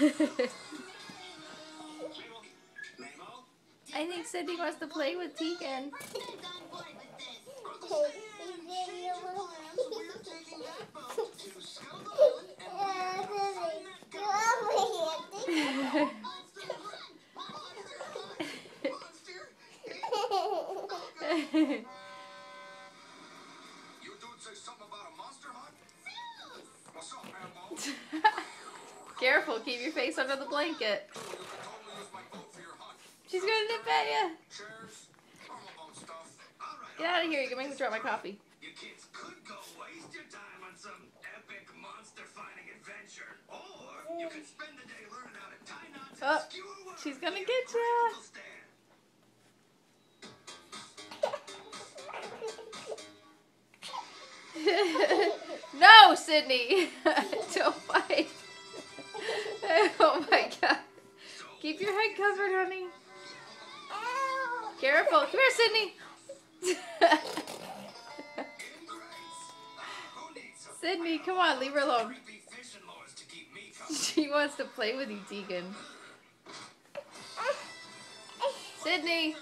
I think Sydney wants to play with Tegan. Careful, keep your face under the blanket. She's gonna nip at you. Get out of here, you can make me drop my coffee. You kids could go waste your time on some epic monster finding adventure. Or you could spend the day learning how to tie knots and skewer worms. She's gonna get you. No, Sydney! Don't fight. Oh my god. Keep your head covered, honey. Careful. Come here, Sydney. Sydney, come on. Leave her alone. She wants to play with you, Tegan. Sydney.